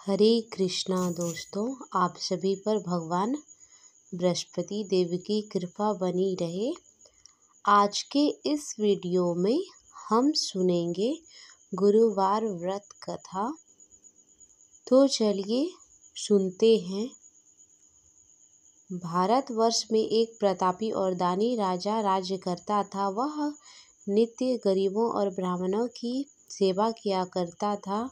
हरे कृष्णा दोस्तों, आप सभी पर भगवान बृहस्पति देव की कृपा बनी रहे। आज के इस वीडियो में हम सुनेंगे गुरुवार व्रत कथा। तो चलिए सुनते हैं। भारतवर्ष में एक प्रतापी और दानी राजा राज्य करता था। वह नित्य गरीबों और ब्राह्मणों की सेवा किया करता था।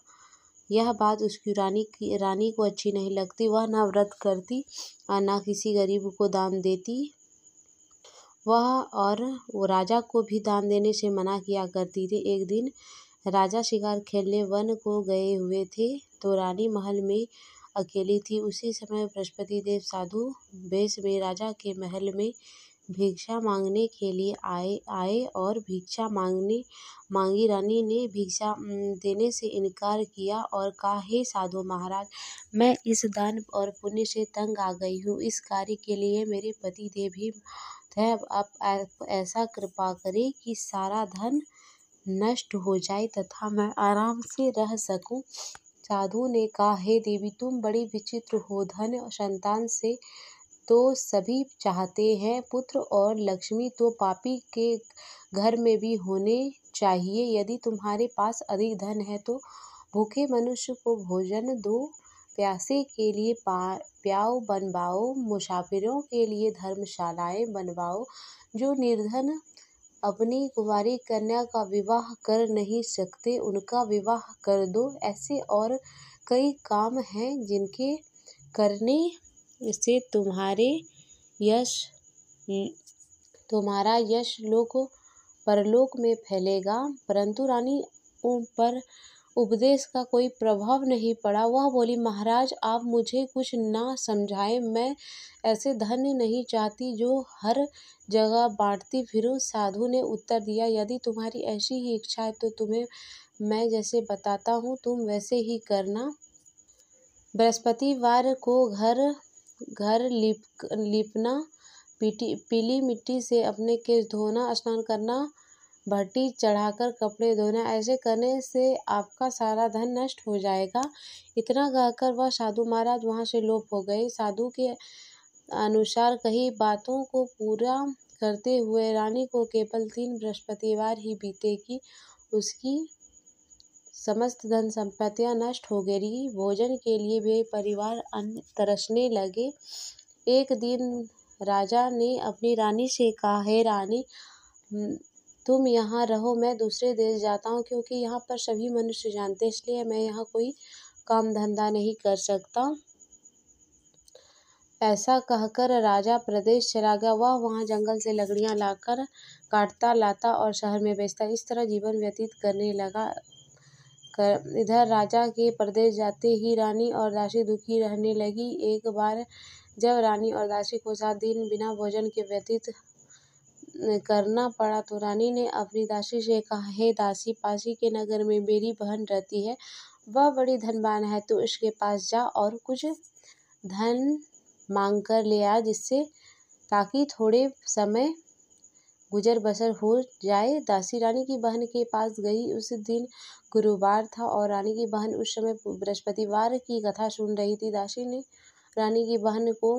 यह बात उसकी रानी को अच्छी नहीं लगती। वह न व्रत करती और न किसी गरीब को दान देती। वो राजा को भी दान देने से मना किया करती थी। एक दिन राजा शिकार खेलने वन को गए हुए थे, तो रानी महल में अकेली थी। उसी समय बृहस्पति देव साधु वेश में राजा के महल में भिक्षा मांगने के लिए आए और भिक्षा मांगी। रानी ने भिक्षा देने से इनकार किया और कहा, हे साधु महाराज, मैं इस दान और पुण्य से तंग आ गई हूँ। इस कार्य के लिए मेरे पति देव ही है। अब ऐसा कृपा करें कि सारा धन नष्ट हो जाए तथा मैं आराम से रह सकूं। साधु ने कहा, हे देवी, तुम बड़ी विचित्र हो। धन और संतान से तो सभी चाहते हैं, पुत्र और लक्ष्मी तो पापी के घर में भी होने चाहिए। यदि तुम्हारे पास अधिक धन है तो भूखे मनुष्य को भोजन दो, प्यासे के लिए प्याऊ बनवाओ, मुसाफिरों के लिए धर्मशालाएं बनवाओ। जो निर्धन अपनी कुंवारी कन्या का विवाह कर नहीं सकते, उनका विवाह कर दो। ऐसे और कई काम हैं जिनके करने से तुम्हारा यश परलोक में फैलेगा। परंतु रानी पर उपदेश का कोई प्रभाव नहीं पड़ा। वह बोली, महाराज, आप मुझे कुछ ना समझाएं। मैं ऐसे धन नहीं चाहती जो हर जगह बांटती फिरूं। साधु ने उत्तर दिया, यदि तुम्हारी ऐसी ही इच्छा है तो तुम्हें मैं जैसे बताता हूँ तुम वैसे ही करना। बृहस्पतिवार को घर लीपना, पीली मिट्टी से अपने केश धोना, स्नान करना, भट्टी चढ़ाकर कपड़े धोना। ऐसे करने से आपका सारा धन नष्ट हो जाएगा। इतना कहकर वह साधु महाराज वहां से लोप हो गए। साधु के अनुसार कही बातों को पूरा करते हुए रानी को केवल 3 बृहस्पतिवार ही बीते कि उसकी समस्त धन संपत्तियां नष्ट हो गई। भोजन के लिए वे परिवार अन्न तरसने लगे। एक दिन राजा ने अपनी रानी से कहा, हे रानी, तुम यहाँ रहो, मैं दूसरे देश जाता हूँ, क्योंकि यहाँ पर सभी मनुष्य जानते हैं, इसलिए मैं यहाँ कोई काम धंधा नहीं कर सकता। ऐसा कहकर राजा प्रदेश चला गया। वह वहाँ जंगल से लकड़ियाँ लाकर काटता लाता और शहर में बेचता। इस तरह जीवन व्यतीत करने लगा। इधर राजा के प्रदेश जाते ही रानी और दासी दुखी रहने लगी। एक बार जब रानी और दासी को 7 दिन बिना भोजन के व्यतीत करना पड़ा, तो रानी ने अपनी दासी से कहा, हे दासी, पासी के नगर में मेरी बहन रहती है। वह बड़ी धनवान है, तो उसके पास जा और कुछ धन मांग कर ले आ, ताकि थोड़े समय गुजर बसर हो जाए। दासी रानी की बहन के पास गई। उस दिन गुरुवार था और रानी की बहन उस समय बृहस्पतिवार की कथा सुन रही थी। दासी ने रानी की बहन को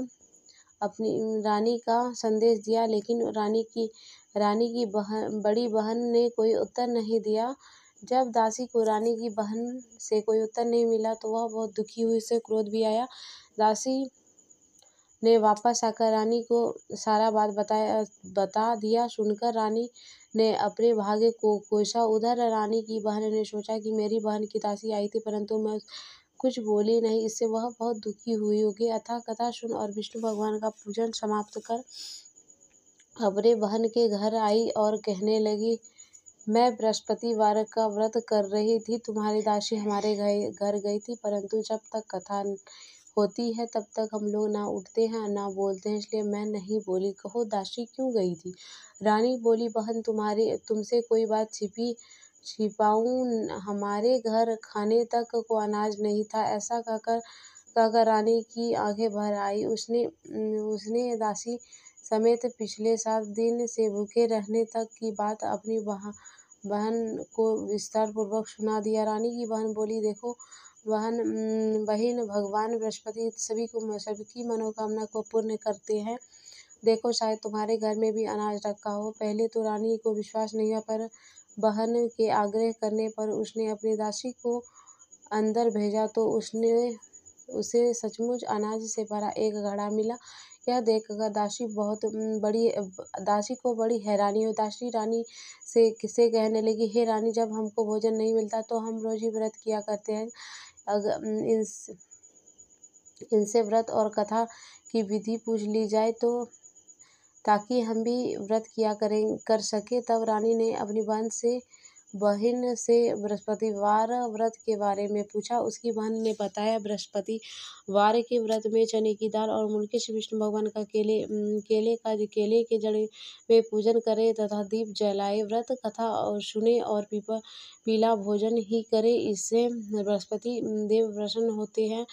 अपनी रानी का संदेश दिया, लेकिन रानी की बड़ी बहन ने कोई उत्तर नहीं दिया। जब दासी को रानी की बहन से कोई उत्तर नहीं मिला तो वह बहुत दुखी हुई। उसे क्रोध भी आया। दासी ने वापस आकर रानी को सारा बात बता दिया। सुनकर रानी ने अपने भाग्य को कोसा। उधर रानी की बहन ने सोचा कि मेरी बहन की दासी आई थी, परंतु मैं कुछ बोली नहीं, इससे वह बहुत दुखी हुई होगी। अतः कथा सुन और विष्णु भगवान का पूजन समाप्त कर अपने बहन के घर आई और कहने लगी, मैं बृहस्पतिवार का व्रत कर रही थी, तुम्हारी दासी हमारे घर गई थी, परंतु जब तक कथा होती है तब तक हम लोग ना उठते हैं ना बोलते हैं, इसलिए मैं नहीं बोली। कहो दासी क्यों गई थी? रानी बोली, बहन, तुमसे कोई बात छिपाऊं? हमारे घर खाने तक को अनाज नहीं था। ऐसा कहकर रानी की आंखें भर आई। उसने दासी समेत पिछले 7 दिन से भूखे रहने तक की बात अपनी बहन को विस्तार पूर्वक सुना दिया। रानी की बहन बोली, देखो, बहिन भगवान बृहस्पति सबकी मनोकामना को पूर्ण करते हैं। देखो, शायद तुम्हारे घर में भी अनाज रखा हो। पहले तो रानी को विश्वास नहीं हुआ, पर बहन के आग्रह करने पर उसने अपनी दासी को अंदर भेजा तो उसे सचमुच अनाज से भरा एक घड़ा मिला। यह देखकर दासी को बड़ी हैरानी हुई। दासी रानी से कहने लगी, हे रानी, जब हमको भोजन नहीं मिलता तो हम रोज ही व्रत किया करते हैं। अगर इनसे व्रत और कथा की विधि पूछ ली जाए तो ताकि हम भी व्रत कर सके। तब रानी ने अपनी बहन से बृहस्पतिवार व्रत के बारे में पूछा। उसकी बहन ने बताया, बृहस्पतिवार के व्रत में चने की दाल और मूंगफली से विष्णु भगवान का केले के जड़ में पूजन करे तथा दीप जलाए, व्रत कथा और सुने और पीला भोजन ही करे। इससे बृहस्पति देव प्रसन्न होते हैं।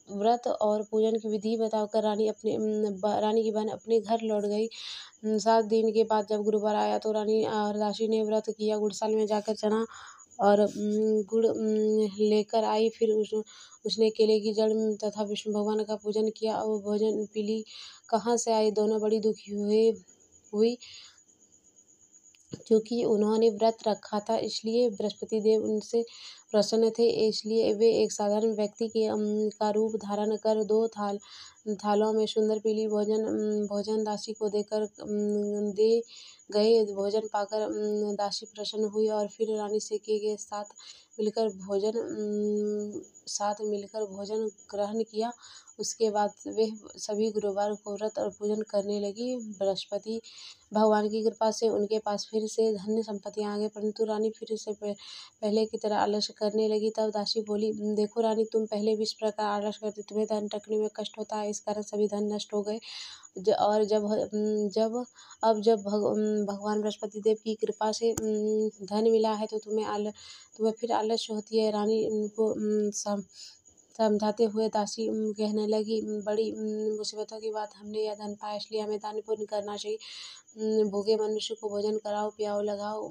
व्रत और पूजन की विधि बताकर रानी की बहन अपने घर लौट गई। 7 दिन के बाद जब गुरुवार आया तो रानी और दासी ने व्रत किया। गुड़साल में जाकर चना और गुड़ लेकर आई। फिर उसने केले की जड़ तथा विष्णु भगवान का पूजन किया। और भोजन पीली कहाँ से आई? दोनों बड़ी दुखी हुई क्योंकि उन्होंने व्रत रखा था, इसलिए बृहस्पति देव उनसे प्रसन्न थे। इसलिए वे एक साधारण व्यक्ति का रूप धारण कर 2 थालों में सुंदर पीली भोजन दासी को दे गए। भोजन पाकर दासी प्रसन्न हुई और फिर रानी के साथ मिलकर भोजन ग्रहण किया। उसके बाद वे सभी गुरुवार को व्रत और पूजन करने लगी। बृहस्पति भगवान की कृपा से उनके पास फिर से धन संपत्तियां आ गई, परंतु रानी फिर से पहले की तरह आलस्य करने लगी। तब दासी बोली, देखो रानी, तुम पहले भी इस प्रकार आलस्य करती, तुम्हें धन रखने में कष्ट होता है, इस कारण सभी धन नष्ट हो गए। और जब भगवान बृहस्पति देव की कृपा से धन मिला है तो तुम्हें फिर आलस्य होती है। रानी उनको समझाते हुए दासी कहने लगी, बड़ी मुसीबतों के बाद हमने यह धन पाया, इसलिए हमें दान पुण्य करना चाहिए। भूखे मनुष्य को भोजन कराओ, पियाओ, लगाओ,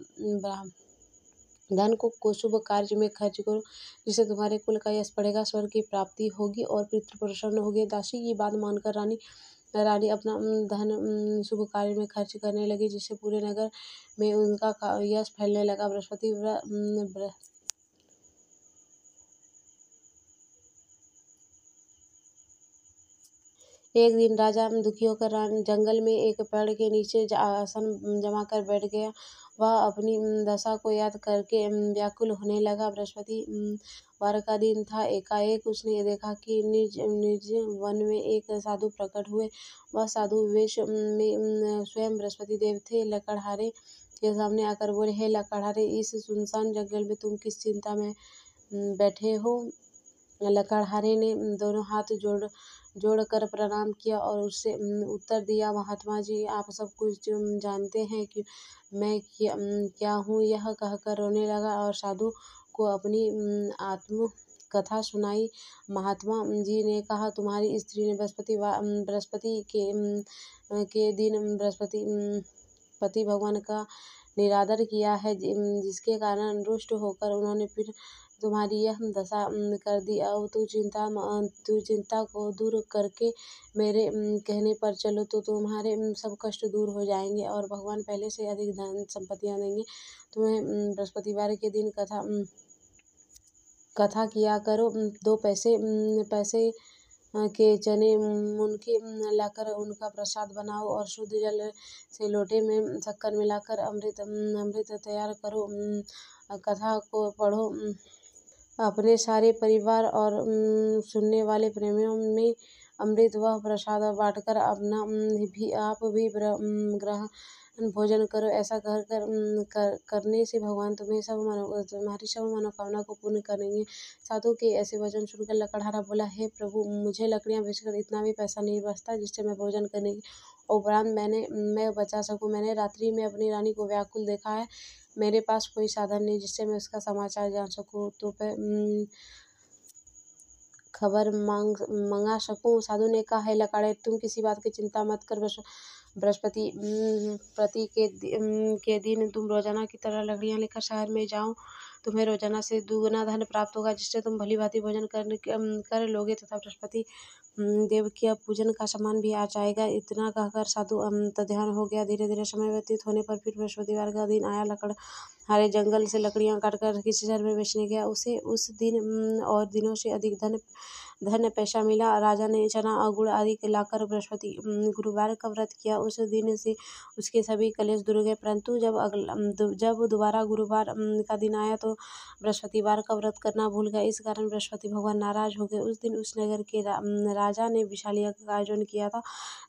धन को शुभ कार्य में खर्च करो, जिससे तुम्हारे कुल का यश बढ़ेगा, स्वर्ग की प्राप्ति होगी और पितृ प्रसन्न होंगे। दासी की बात मानकर रानी अपना धन शुभ कार्य में खर्च करने लगी, जिससे पूरे नगर में उनका यश फैलने लगा। एक दिन राजा दुखी होकर जंगल में एक पेड़ के नीचे आसन जमाकर बैठ गया। वह अपनी दशा को याद करके व्याकुल होने लगा। बृहस्पतिवार का दिन था। एकाएक उसने देखा कि निज वन में एक साधु प्रकट हुए। वह साधु वेश में स्वयं बृहस्पति देव थे। लकड़हारे के सामने आकर बोले, हे लकड़हारे, इस सुनसान जंगल में तुम किस चिंता में बैठे हो? लकड़हारे ने दोनों हाथ जोड़कर प्रणाम किया और उससे उत्तर दिया, महात्मा जी, आप सब कुछ जानते हैं कि मैं क्या हूँ। यह कहकर रोने लगा और साधु को अपनी आत्म कथा सुनाई। महात्मा जी ने कहा, तुम्हारी स्त्री ने बृहस्पति के दिन पति भगवान का निरादर किया है, जिसके कारण रुष्ट होकर उन्होंने फिर तुम्हारी यह दशा कर दी। अब तू चिंता को दूर करके मेरे कहने पर चलो तो तुम्हारे सब कष्ट दूर हो जाएंगे और भगवान पहले से अधिक धन संपत्तियां देंगे। तुम्हें बृहस्पतिवार के दिन कथा किया करो। 2 पैसे के चने मुनके लाकर उनका प्रसाद बनाओ और शुद्ध जल से लोटे में शक्कर मिलाकर अमृत तैयार करो। कथा को पढ़ो। अपने सारे परिवार और सुनने वाले प्रेमियों में अमृत व प्रसाद बांटकर आप भी ग्रहण भोजन करो। ऐसा करने से भगवान तुम्हारी सब मनोकामना को पूर्ण करेंगे। साधु के ऐसे वचन सुनकर लकड़हारा बोला, हे प्रभु, मुझे लकड़ियां बेचकर इतना भी पैसा नहीं बचता जिससे मैं भोजन करने की उपरांत मैं बचा सकूं। मैंने रात्रि में अपनी रानी को व्याकुल देखा है। मेरे पास कोई साधन नहीं जिससे मैं उसका समाचार जान सकूं तो खबर मंगा सकूं। साधु ने कहा, है लकड़हारे, तुम किसी बात की चिंता मत कर। बृहस्पति के दिन तुम रोजाना की तरह लकड़ियां लेकर शहर में जाओ तुम्हें रोजाना से दुगुना धन प्राप्त होगा, जिससे तुम भली भांति भोजन कर लोगे तथा बृहस्पति देव के पूजन का सामान भी आ जाएगा। इतना कहकर साधु ध्यान हो गया। धीरे धीरे समय व्यतीत होने पर फिर बृहस्पतिवार का दिन आया। लकड़हारे जंगल से लकड़ियां काटकर किसी शहर में बेचने गया। उसे उस दिन और दिनों से अधिक धन पैसा मिला। राजा ने चना और गुड़ आदि लाकर बृहस्पति गुरुवार का व्रत किया। उस दिन से उसके सभी कलेश दूर गए। परंतु जब दोबारा गुरुवार का दिन आया तो बृहस्पतिवार का व्रत करना भूल गया। इस कारण बृहस्पति भगवान नाराज हो गए। उस दिन उस नगर के राजा ने विशाल यज्ञ का आयोजन किया था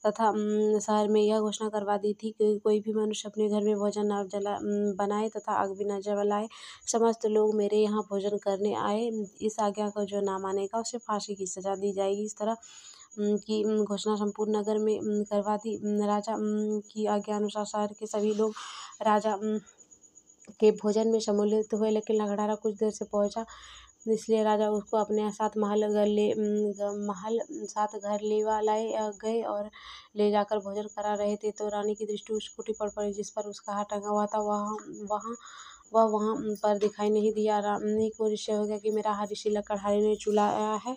तथा शहर में यह घोषणा करवा दी थी कि कोई भी मनुष्य अपने घर में भोजन न बनाए तथा आग भी न जलाए। समस्त लोग मेरे यहाँ भोजन करने आए, इस आज्ञा को जो ना मानेगा उसे फांसी की सजा दी जाएगी। इस तरह की घोषणा संपूर्ण नगर में करवा दी। राजा की आज्ञा अनुसार शहर के सभी लोग राजा के भोजन में सम्मिलित हुए, लेकिन लकड़हारा कुछ देर से पहुंचा, इसलिए राजा उसको अपने साथ साथ घर लाए गए और ले जाकर भोजन करा रहे थे तो रानी की दृष्टि उस कुटी पर पड़ी जिस पर उसका हाथ टंगा हुआ था। वह वहाँ पर दिखाई नहीं दिया। रानी को निश्चय हो गया कि मेरा हाथ इसी लकड़हारे ने चुराया है।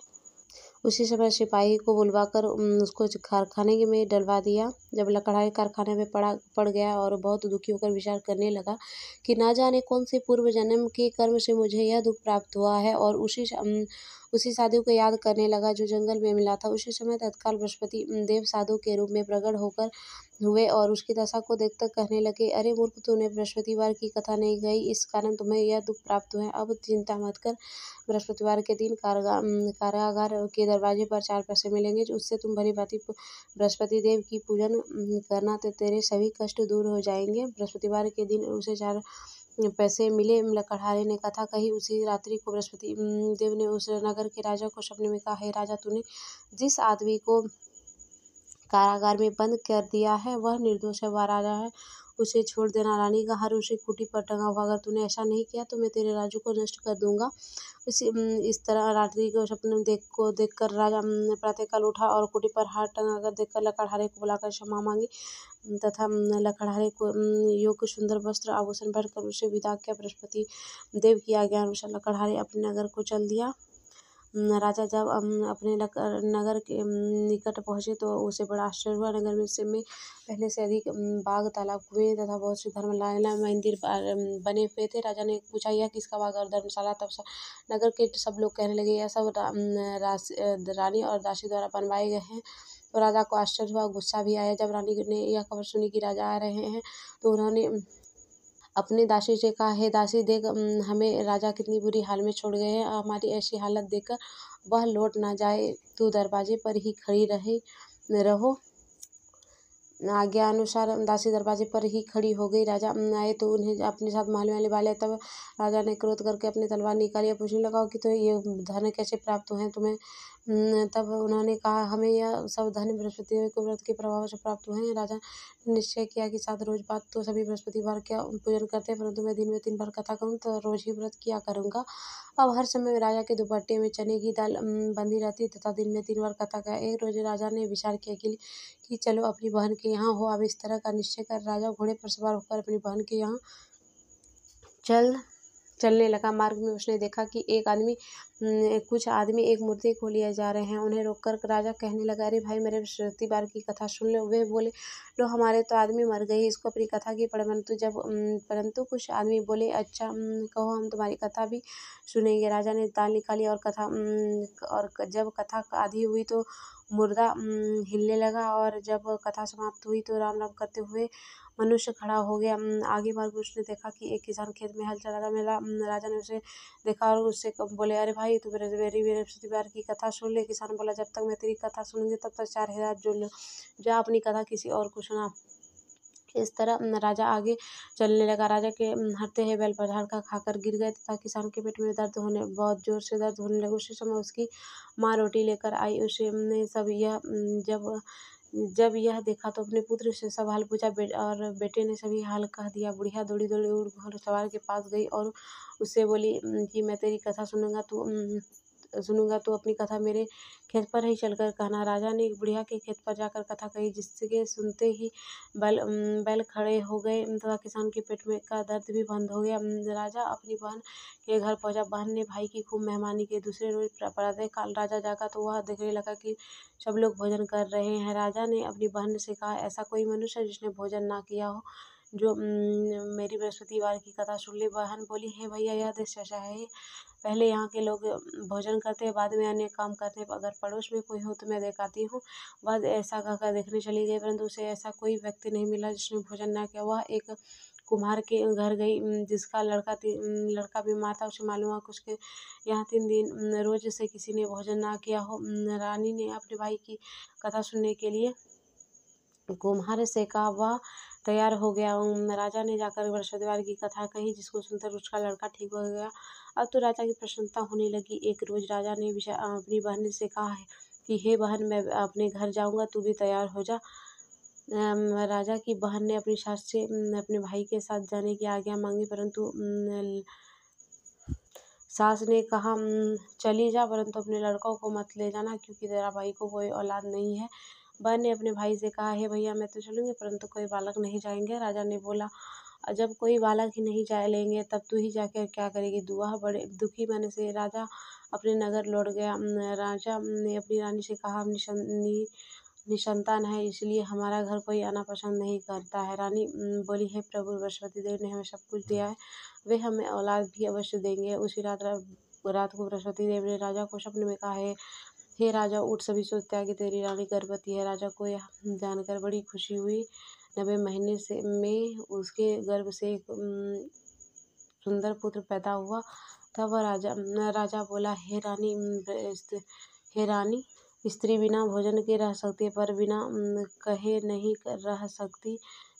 उसी समय सिपाही को बुलवाकर उसको कारखाने में डलवा दिया। जब लकड़हारे कारखाने में पड़ गया और बहुत दुखी होकर विचार करने लगा कि ना जाने कौन से पूर्व जन्म के कर्म से मुझे यह दुख प्राप्त हुआ है, और उसी साधु को याद करने लगा जो जंगल में मिला था। उसी समय तत्काल बृहस्पति देव साधु के रूप में प्रकट होकर हुए और उसकी दशा को देखकर कहने लगे, अरे मूर्ख, तूने बृहस्पतिवार की कथा नहीं कही, इस कारण तुम्हें यह दुख प्राप्त हुआ है। अब चिंता मत कर, बृहस्पतिवार के दिन कारागार के दरवाजे पर 4 पैसे मिलेंगे, उससे तुम भली भांति बृहस्पति देव की पूजन करना तो तेरे सभी कष्ट दूर हो जाएंगे। बृहस्पतिवार के दिन उसे 4 पैसे मिले। लकड़हारे ने कथा कही। उसी रात्रि को बृहस्पति देव ने उस नगर के राजा को सपने में कहा, हे राजा, तूने जिस आदमी को कारागार में बंद कर दिया है वह निर्दोष है, वह राजा है, उसे छोड़ देना। रानी का हार उसी खूंटी पर टंगा हुआ, अगर तूने ऐसा नहीं किया तो मैं तेरे राज्य को नष्ट कर दूंगा। इस तरह रात्रि को सपने देखकर राजा प्रातःकाल उठा और खूंटी पर हार टंगा कर देखकर लकड़हारे को बुलाकर क्षमा मांगी तथा लकड़हारे को योग्य सुंदर वस्त्र आभूषण पहनकर उसे विदा किया। बृहस्पति देव की आज्ञा अनुसार लकड़हारे अपने नगर को चल दिया। राजा जब अपने नगर के निकट पहुंचे तो उसे बड़ा आश्चर्य हुआ। नगर में पहले से अधिक बाग, तालाब, कुएं तथा बहुत से धर्मशाला मंदिर बने हुए थे। राजा ने पूछा, यह किसका बाग और धर्मशाला? तब नगर के सब लोग कहने लगे, यह सब रानी और दासी द्वारा बनवाए गए हैं। तो राजा को आश्चर्य हुआ, गुस्सा भी आया। जब रानी ने यह खबर सुनी कि राजा आ रहे हैं तो उन्होंने अपनी दासी से कहा, हे दासी, देख, हमें राजा कितनी बुरी हाल में छोड़ गए हैं। हमारी ऐसी हालत देखकर वह लौट ना जाए, तू दरवाजे पर ही खड़ी रहो। आज्ञा अनुसार दासी दरवाजे पर ही खड़ी हो गई। राजा आए तो उन्हें अपने साथ महल में लिया। तब राजा ने क्रोध करके अपनी तलवार निकाली और पूछने लगा कि तो ये धन कैसे प्राप्त हुए तुम्हें? तब उन्होंने कहा, हमें यह सब धन बृहस्पति के व्रत के प्रभाव से प्राप्त हुए हैं। राजा ने निश्चय किया कि 7 रोज बाद तो सभी बृहस्पतिवार का पूजन करते हैं, परंतु मैं दिन में 3 बार कथा करूँ तो रोज ही व्रत किया करूँगा। अब हर समय राजा के दुपट्टे में चने की दाल बंधी रहती तथा दिन में 3 बार कथा का। एक रोज राजा ने विचार किया कि चलो अपनी बहन के यहाँ हो। अब इस तरह का निश्चय कर राजा घोड़े पर सवार होकर अपनी बहन के यहाँ चलने लगा। मार्ग में उसने देखा कि कुछ आदमी एक मूर्ति को लिए जा रहे हैं। उन्हें रोककर राजा कहने लगा, अरे भाई, मेरे बृहस्पतिवार की कथा सुन लो। वे बोले, लो, हमारे तो आदमी मर गए, इसको अपनी कथा की पड़े। परंतु कुछ आदमी बोले, अच्छा, कहो, हम तुम्हारी कथा भी सुनेंगे। राजा ने ताल निकाली और जब कथा आधी हुई तो मुर्दा हिलने लगा, और जब कथा समाप्त हुई तो राम राम करते हुए मनुष्य खड़ा हो गया। आगे बढ़कर उसने देखा कि एक किसान खेत में हल चला रहा। राजा ने उसे देखा और उससे बोले, अरे भाई, तू मेरी बृहस्पतिवार की कथा सुन ले। किसान बोला, जब तक मैं तेरी कथा सुनूंगी तब तक 4 हजार जोड़ लो, जा अपनी कथा किसी और को सुना। इस तरह राजा आगे चलने लगा। राजा के हरते हुए बैल पर धक्का खाकर गिर गए तथा किसान के पेट में बहुत जोर से दर्द होने लगा। उसी समय उसकी माँ रोटी लेकर आई। उसने जब यह देखा तो अपने पुत्र से सब हाल पूछा और बेटे ने सभी हाल कह दिया। बुढ़िया दौड़ी घोड़सवार के पास गई और उससे बोली कि मैं तेरी कथा सुनूंगा, सुनूंगा तो अपनी कथा मेरे खेत पर ही चलकर कहना। राजा ने एक बुढ़िया के खेत पर जाकर कथा कही, जिसके सुनते ही बैल खड़े हो गए तथा किसान के पेट में का दर्द भी बंद हो गया। राजा अपनी बहन के घर पहुंचा। बहन ने भाई की खूब मेहमानी की। दूसरे रोज प्रातः काल राजा जागा तो वह देखने लगा कि सब लोग भोजन कर रहे हैं। राजा ने अपनी बहन से कहा, ऐसा कोई मनुष्य है जिसने भोजन ना किया हो, जो मेरी बृहस्पतिवार की कथा सुन ले। बहन बोली, हे भैया, यह देश ऐसा है, पहले यहाँ के लोग भोजन करते हैं, बाद में अन्य काम करते हैं। अगर पड़ोस में कोई हो तो मैं दिखाती हूँ। वह ऐसा कहकर देखने चली गई, परंतु उसे ऐसा कोई व्यक्ति नहीं मिला जिसने भोजन ना किया। वह एक कुम्हार के घर गई, जिसका लड़का बीमार था। उसे मालूम हुआ कि उसके यहाँ 3 दिन रोज से किसी ने भोजन ना किया हो। रानी ने अपने भाई की कथा सुनने के लिए कुम्हार से कहा। वह तैयार हो गया। राजा ने जाकर बृहस्पतिवार की कथा कही, जिसको सुनकर उसका लड़का ठीक हो गया। अब तो राजा की प्रसन्नता होने लगी। एक रोज राजा ने अपनी बहन से कहा है कि हे बहन, मैं अपने घर जाऊंगा, तू भी तैयार हो जा। राजा की बहन ने अपनी सास से अपने भाई के साथ जाने की आज्ञा मांगी, परंतु सास ने कहा, चली जा, परंतु अपने लड़कों को मत ले जाना, क्योंकि तेरा भाई को कोई औलाद नहीं है। बहन ने अपने भाई से कहा, हे भैया, मैं तो चलूंगी, परंतु कोई बालक नहीं जाएंगे। राजा ने बोला, जब कोई बालक ही नहीं जाए लेंगे तब तू ही जाकर क्या करेगी। वह बड़े दुखी मन से राजा अपने नगर लौट गया। राजा ने अपनी रानी से कहा, हम निसंतान है, इसलिए हमारा घर कोई आना पसंद नहीं करता है। रानी बोली, हे प्रभु, बृहस्पति देव ने हमें सब कुछ दिया है, वे हमें औलाद भी अवश्य देंगे। उसी रात को बृहस्पति देव ने राजा को सपने में कहा है, हे राजा, उठ, सभी सोच त्याग कि तेरी रानी गर्भवती है। राजा को यह जानकर बड़ी खुशी हुई। 90 महीने में उसके गर्भ से एक सुंदर पुत्र पैदा हुआ। तब राजा बोला, हे रानी, स्त्री बिना भोजन के रह सकती है, पर बिना कहे नहीं रह सकती।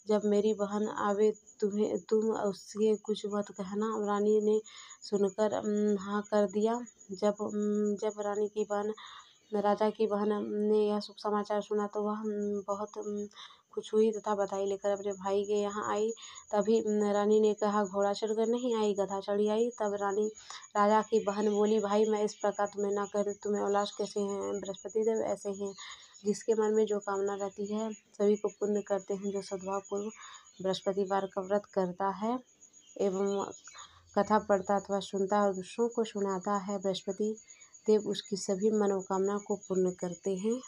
जब मेरी बहन आवे तुम उससे कुछ मत कहना। रानी ने सुनकर हाँ कर दिया। जब राजा की बहन ने यह शुभ समाचार सुना तो वह बहुत खुश हुई तथा बधाई लेकर अपने भाई के यहाँ आई। तभी रानी ने कहा, घोड़ा चढ़कर नहीं आई, गधा चढ़ी आई। तब राजा की बहन बोली, भाई, मैं इस प्रकार तुम्हें ना कर तुम्हें औलाद कैसे हैं। बृहस्पति देव ऐसे हैं, जिसके मन में जो कामना रहती है सभी को पूर्ण करते हैं। जो सद्भाव पूर्व बृहस्पतिवार का व्रत करता है एवं कथा पढ़ता अथवा सुनता और दूसरों को सुनाता है, बृहस्पति देव उसकी सभी मनोकामना को पूर्ण करते हैं।